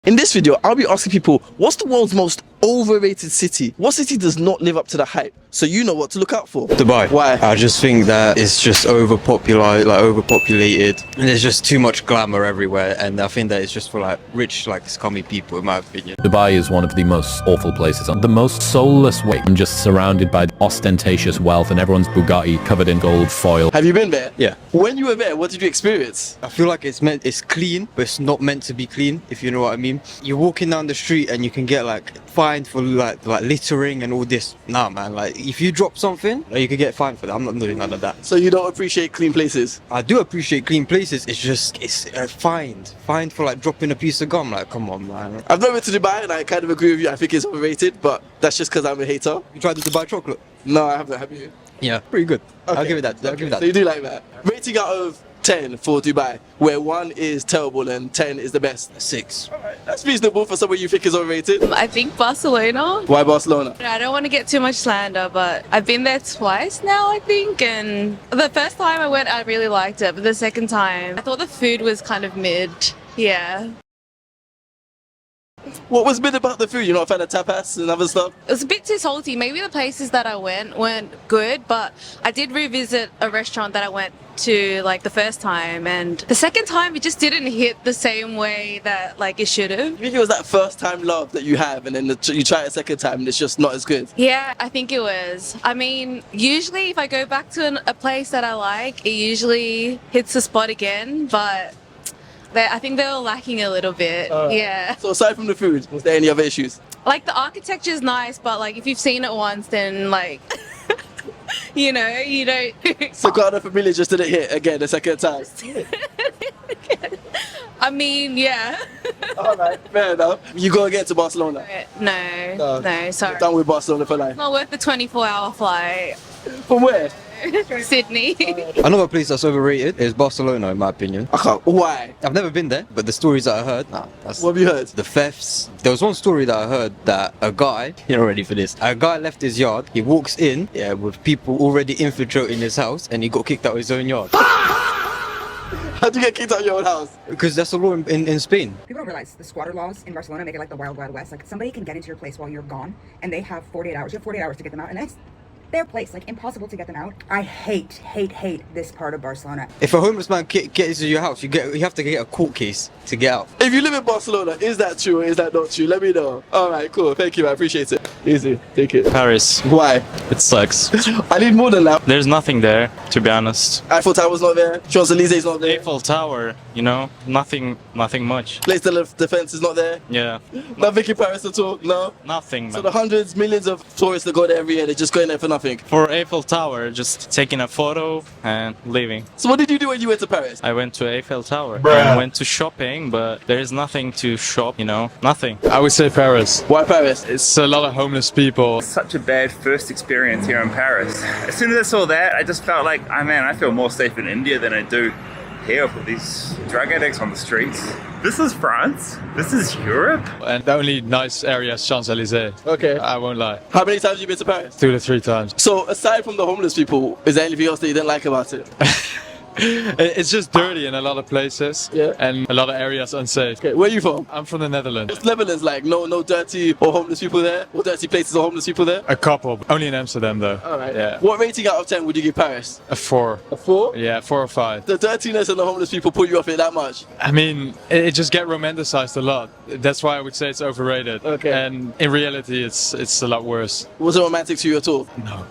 In this video, I'll be asking people, what's the world's most overrated city? What city does not live up to the hype? So you know what to look out for. Dubai. Why? I just think that it's just overpopulated, and there's just too much glamour everywhere, and I think that it's just for like rich, like scummy people, in my opinion. Dubai is one of the most awful places on the most soulless way. I'm just surrounded by ostentatious wealth and everyone's Bugatti covered in gold foil. Have you been there? Yeah. When you were there, what did you experience? I feel like it's clean, but it's not meant to be clean, if you know what I mean. You're walking down the street and you can get like fined for like littering and all this. Nah, man, like if you drop something, you could get fined for that. I'm not doing none of that. So you don't appreciate clean places? I do appreciate clean places. It's fined for like dropping a piece of gum. Like, come on, man. I've never been to Dubai and I kind of agree with you. I think it's overrated, but that's just because I'm a hater. You tried the Dubai chocolate? No, I haven't. Have you? Yeah, pretty good. Okay. I'll give it that. I'll give it that. So you do like that. Rating out of 10 for Dubai, where 1 is terrible and 10 is the best. 6. Alright, that's reasonable for someone you think is overrated. I think Barcelona. Why Barcelona? I don't want to get too much slander, but I've been there twice now, I think. And the first time I went, I really liked it. But the second time, I thought the food was kind of mid. Yeah. What was mid about the food? You're not a fan of tapas and other stuff? It was a bit too salty. Maybe the places that I went weren't good, but I did revisit a restaurant that I went to like the first time, and the second time it just didn't hit the same way that like it should have. You think it was that first time love that you have and then you try it a second time and it's just not as good? Yeah, I think it was. I mean, usually if I go back to a place that I like, it usually hits the spot again, but I think they were lacking a little bit. Yeah. So aside from the food, was there any other issues? Like the architecture is nice, but like if you've seen it once, then like, you don't. Sagrada Familia just didn't hit again the second time. I mean, yeah. Alright, fair enough. You go again to Barcelona? No, sorry. Done with Barcelona for life. Not worth the 24-hour flight. From where? Sydney. Another place that's overrated is Barcelona, in my opinion. I can't. Why? I've never been there, but the stories that I heard, that's What have you heard? the thefts. There was one story that I heard that a guy, you're not ready for this, a guy left his yard, he walks in, with people already infiltrating his house, and he got kicked out of his own yard. How'd you get kicked out of your own house? Because that's the law in Spain. People don't realize the squatter laws in Barcelona make it like the wild, wild west. Like somebody can get into your place while you're gone, and they have 48 hours. You have 48 hours to get them out, and that's their place. Like impossible to get them out. I hate this part of Barcelona. If a homeless man gets into your house, you have to get a court case to get out. If you live in Barcelona, is that true or is that not true? Let me know. Alright, cool. Thank you, I appreciate it. Easy. Take it. Paris. Why? It sucks. I need more than that. There's nothing there, to be honest. Eiffel Tower's not there. Champs-Elysees not there. Eiffel Tower, nothing much. Place de Defense is not there. Yeah, Nothing in Paris at all. No. nothing. So Man. the hundreds, millions of tourists that go there every year, they're just going there for nothing. For Eiffel Tower, just taking a photo and leaving. So what did you do when you went to Paris? I went to Eiffel Tower. I went to shopping, but there is nothing to shop, nothing. I would say Paris. Why Paris? It's a lot of homeless people. Such a bad first experience here in Paris. As soon as I saw that, I just felt like, I feel more safe in India than I do here with these drug addicts on the streets. This is France. This is Europe. And the only nice area is Champs-Elysees. Okay. I won't lie. How many times have you been to Paris? 2 to 3 times. So aside from the homeless people, is there anything else that you didn't like about it? It's just dirty in a lot of places. Yeah. And a lot of areas unsafe. Okay, where are you from? I'm from the Netherlands. What's Netherlands like? No dirty or homeless people there? Or dirty places or homeless people there? A couple. Only in Amsterdam though. Alright. Yeah. What rating out of 10 would you give Paris? A 4. A 4? Yeah, 4 or 5. The dirtiness and the homeless people put you off it that much? I mean, it just get romanticized a lot. That's why I would say it's overrated. Okay. And in reality, it's a lot worse. Was it romantic to you at all? No.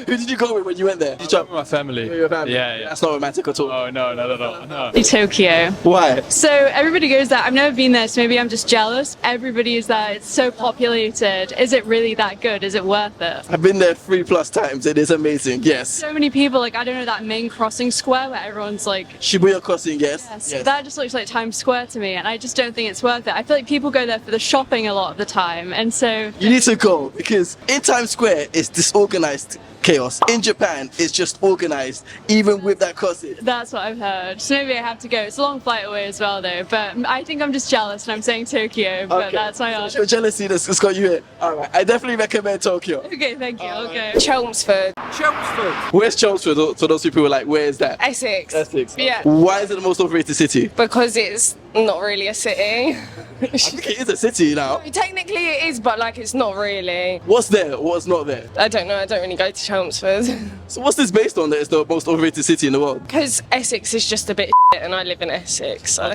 Who did you go with when you went there? Did you With travel my family. with your family? Yeah. That's not romantic at all. Oh no, not at all. No. Tokyo. Why? So everybody goes there. I've never been there, so maybe I'm just jealous. Everybody is there. It's so populated. Is it really that good? Is it worth it? I've been there 3+ times. It is amazing. Yes. So many people, like, I don't know, that main crossing square where everyone's like, Shibuya Crossing. Yes. yes, that just looks like Times Square to me, and I just don't think it's worth it. I feel like people go there for the shopping a lot of the time, and so You need to go because in Times Square it's disorganized chaos. In Japan it's just organized, even with that crossing. that's what I've heard. So maybe I have to go. It's a long flight away as well, though, but I think I'm just jealous, and I'm saying Tokyo, but that's my So answer. it's your jealousy that's got you here. Alright, I definitely recommend Tokyo. Okay, thank you. I'll go. Chelmsford. Where's Chelmsford? So those people were like, where is that? Essex. Essex. Yeah. Why is it the most overrated city? Because it's not really a city. I think it is a city now. Technically it is, but like it's not really. What's there? What's not there? I don't know, I don't really go to Chelmsford. So what's this based on that it's the most overrated city in the world? Because Essex is just a bit shit and I live in Essex, so.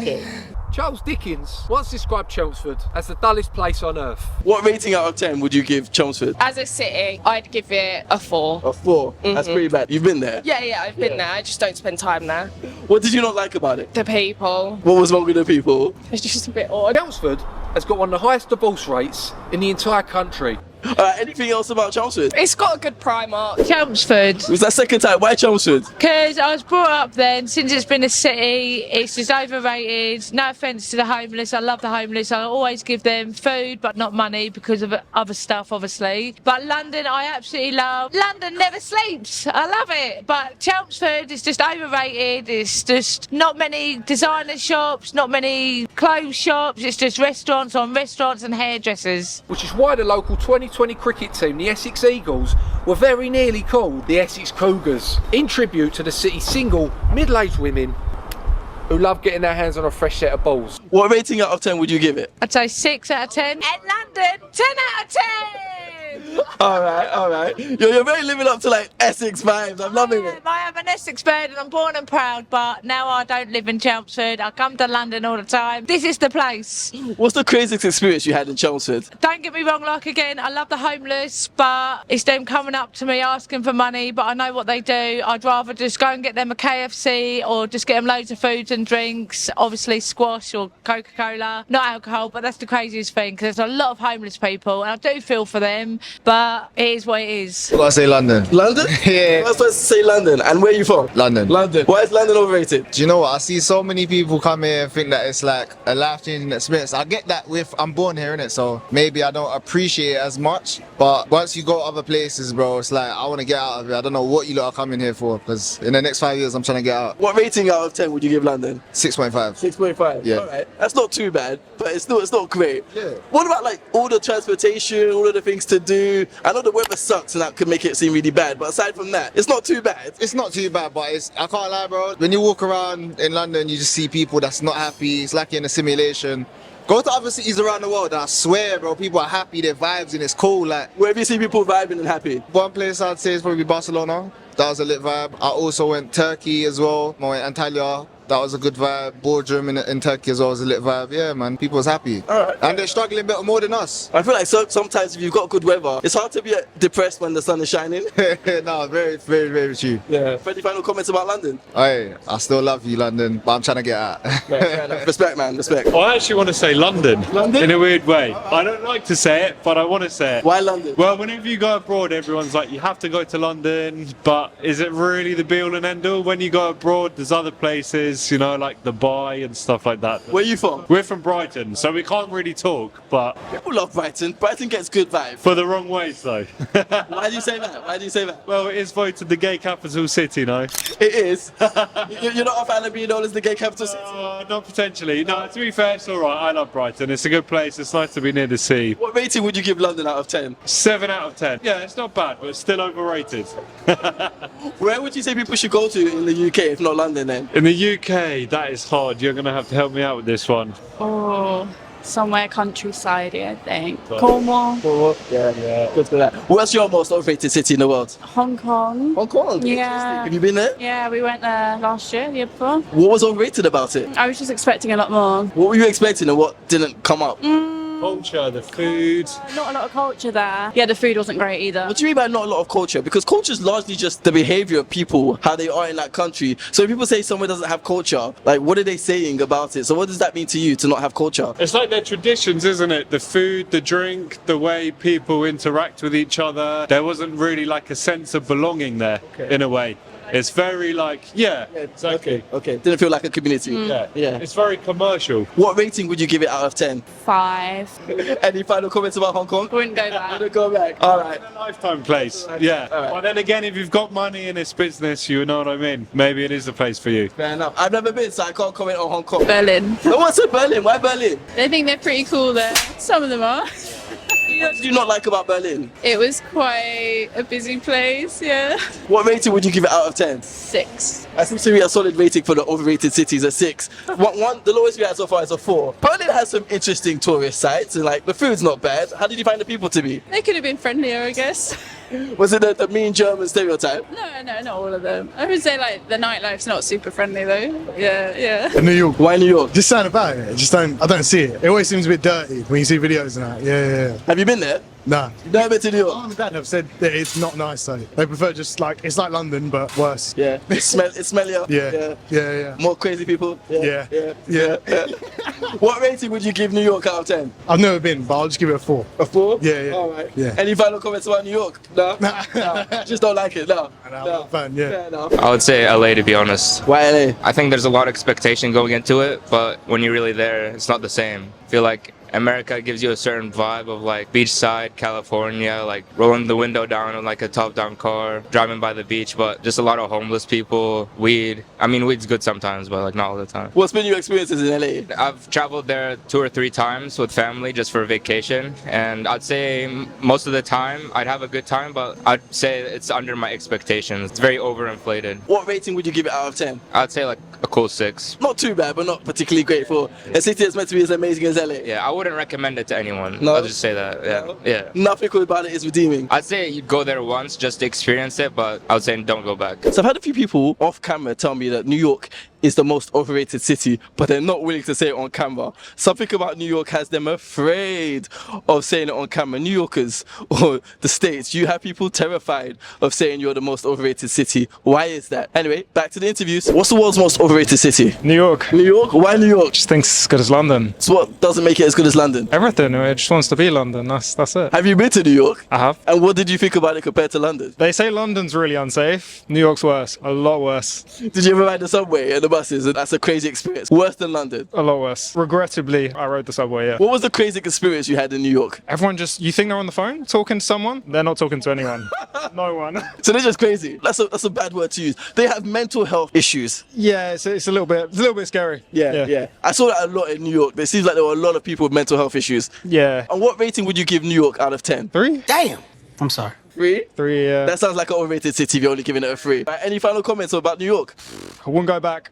Charles Dickens once described Chelmsford as the dullest place on earth. What rating out of 10 would you give Chelmsford? As a city, I'd give it a 4. A 4? That's pretty bad. You've been there? Yeah, I've been there. I just don't spend time there. What did you not like about it? The people. What was wrong with the people? It's just a bit odd. Chelmsford has got one of the highest divorce rates in the entire country. Anything else about Chelmsford? It's got a good Primark. Chelmsford. Was that second time? Why Chelmsford? Because I was brought up then. Since it's been a city, it's just overrated. No offence to the homeless. I love the homeless. I always give them food, but not money because of other stuff, obviously. But London, I absolutely love. London never sleeps. I love it. But Chelmsford is just overrated. It's just not many designer shops, not many clothes shops. It's just restaurants on restaurants and hairdressers. Which is why the local 2020 cricket team, the Essex Eagles, were very nearly called the Essex Cougars, in tribute to the city's single, middle-aged women who love getting their hands on a fresh set of balls. What rating out of 10 would you give it? I'd say 6 out of 10. And London, 10 out of 10! Alright. You're really living up to like Essex vibes. I'm loving it. I am an Essex bird and I'm born and proud, but now I don't live in Chelmsford. I come to London all the time. This is the place. What's the craziest experience you had in Chelmsford? Don't get me wrong, like again, I love the homeless, but it's them coming up to me asking for money, but I know what they do. I'd rather just go and get them a KFC or just get them loads of food and drinks, obviously squash or Coca-Cola, not alcohol, but that's the craziest thing because there's a lot of homeless people and I do feel for them, but it is what it is. I'll say London. London? Yeah. I was supposed to say London. And where are you from? London. London. Why is London overrated? Do you know what? I see so many people come here and think that it's like a life-changing experience. I get that I'm born here, innit? So maybe I don't appreciate it as much. But once you go other places, bro, it's like, I want to get out of here. I don't know what you lot are coming here for because in the next 5 years, I'm trying to get out. What rating out of 10 would you give London? 6.5. 6.5? Yeah. Alright. That's not too bad, but it's not great. Yeah. What about like all the transportation, all of the things to do? I know the weather sucks and that could make it seem really bad, but aside from that, it's not too bad. It's not too bad, but I can't lie, bro. When you walk around in London, you just see people that's not happy. It's like you're in a simulation. Go to other cities around the world and I swear, bro, people are happy, they're vibes and it's cool. Like, where have you seen people vibing and happy? One place I'd say is probably Barcelona. That was a lit vibe. I also went Turkey as well. I went Antalya. That was a good vibe. Boardroom in Turkey as well was a lit vibe. Yeah, man, people was happy. Alright. And they're struggling a bit more than us. I feel like sometimes if you've got good weather, it's hard to be depressed when the sun is shining. No, very, very, very true. Yeah. Any final comments about London? Hey, I still love you, London, but I'm trying to get out. Respect, man, respect. I actually want to say London. London? In a weird way. I don't like to say it, but I want to say it. Why London? Well, whenever you go abroad, everyone's like, you have to go to London, but is it really the be all and end all? When you go abroad, there's other places, you know, like Dubai and stuff like that. Where are you from? We're from Brighton, so we can't really talk, but... People love Brighton. Brighton gets good vibe. For the wrong ways, though. Why do you say that? Why do you say that? Well, it is voted the gay capital city, no? It is. You're not a fan of being known as the gay capital city? Not potentially. No, to be fair, it's alright. I love Brighton. It's a good place. It's nice to be near the sea. What rating would you give London out of 10? 7 out of 10. Yeah, it's not bad, but it's still overrated. Where would you say people should go to in the UK if not London then? In the UK, that is hard. You're going to have to help me out with this one. Oh, somewhere countryside, I think. Right. Cornwall. Yeah. Good for that. What's your most overrated city in the world? Hong Kong. Hong Kong? Yeah. Have you been there? Yeah, we went there last year, the year before. What was overrated about it? I was just expecting a lot more. What were you expecting and what didn't come up? Culture, the food. Not a lot of culture there. Yeah, the food wasn't great either. What do you mean by not a lot of culture? Because culture is largely just the behavior of people, how they are in that country. So if people say somewhere doesn't have culture, like what are they saying about it? So what does that mean to you to not have culture? It's like their traditions, isn't it? The food, the drink, the way people interact with each other. There wasn't really like a sense of belonging there, in a way. It's very like, exactly. Okay. Didn't feel like a community. Yeah. Yeah. It's very commercial. What rating would you give it out of 10? 5. Any final comments about Hong Kong? Wouldn't go back. Wouldn't go back. All right. A lifetime place. Yeah. All right. But then again, if you've got money in this business, you know what I mean. Maybe it is the place for you. Fair enough. I've never been, so I can't comment on Hong Kong. Berlin. No one said Berlin. Why Berlin? They think they're pretty cool there. Some of them are. What did you not like about Berlin? It was quite a busy place, yeah. What rating would you give it out of 10? 6. I seem to be a solid rating for the overrated cities, a 6. The lowest we had so far is a 4. Berlin has some interesting tourist sites and like the food's not bad. How did you find the people to be? They could have been friendlier, I guess. Was it the mean German stereotype? No, not all of them. I would say like the nightlife's not super friendly though. Yeah. In New York. Why New York? Just something about it. I don't see it. It always seems a bit dirty when you see videos and that. Yeah. Have you been there? Nah. You've never been to New York? Mum and Dad have said that it's not nice though. They prefer just like, it's like London but worse. Yeah. It's smellier. Yeah. More crazy people. Yeah. What rating would you give New York out of 10? I've never been, but I'll just give it a 4. A 4? Yeah. Alright. Yeah. Any final comments about New York? No? Just don't like it? No. I'm not a fan, yeah. Fair enough. I would say LA, to be honest. Why LA? I think there's a lot of expectation going into it, but when you're really there, it's not the same. I feel like America gives you a certain vibe of like beachside California, like rolling the window down on like a top-down car, driving by the beach, but just a lot of homeless people, weed. I mean, weed's good sometimes, but like not all the time. What's been your experiences in LA? I've traveled there 2 or 3 times with family just for vacation, and I'd say most of the time I'd have a good time, but I'd say it's under my expectations. It's very overinflated. What rating would you give it out of 10? I'd say like a cool 6. Not too bad, but not particularly great for a city that's meant to be as amazing as LA. Yeah, I wouldn't recommend it to anyone. No? I'll just say that. Yeah. Nothing cool about it is redeeming. I'd say you'd go there once just to experience it, but I would say don't go back. So I've had a few people off camera tell me that New York is the most overrated city, but they're not willing to say it on camera. Something about New York has them afraid of saying it on camera. New Yorkers or the States, you have people terrified of saying you're the most overrated city. Why is that? Anyway, back to the interviews. What's the world's most overrated city? New York. New York? Why New York? Just thinks it's as good as London. So what doesn't make it as good as London? Everything. It just wants to be London. That's it. Have you been to New York? I have. And what did you think about it compared to London? They say London's really unsafe. New York's worse. A lot worse. Did you ever ride the subway and the buses? And that's a crazy experience. Worse than London? A lot worse. Regrettably, I rode the subway, yeah. What was the crazy experience you had in New York? Everyone you think they're on the phone talking to someone? They're not talking to anyone. No one. So they're just crazy. That's a bad word to use. They have mental health issues. Yeah, it's a little bit scary. Yeah. I saw that a lot in New York. It seems like there were a lot of people with mental health issues. Yeah. And what rating would you give New York out of 10? 3? Damn. I'm sorry. 3? 3, yeah. That sounds like an overrated city if you're only giving it a 3. Any final comments about New York? I wouldn't go back.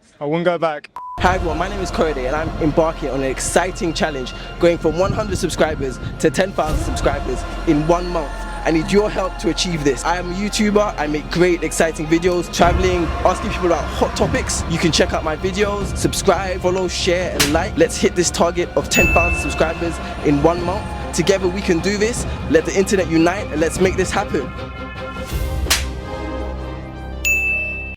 Hi everyone, my name is Cody and I'm embarking on an exciting challenge going from 100 subscribers to 10,000 subscribers in 1 month. I need your help to achieve this. I am a YouTuber, I make great exciting videos, traveling, asking people about hot topics. You can check out my videos, subscribe, follow, share and like. Let's hit this target of 10,000 subscribers in 1 month. Together we can do this. Let the internet unite and let's make this happen.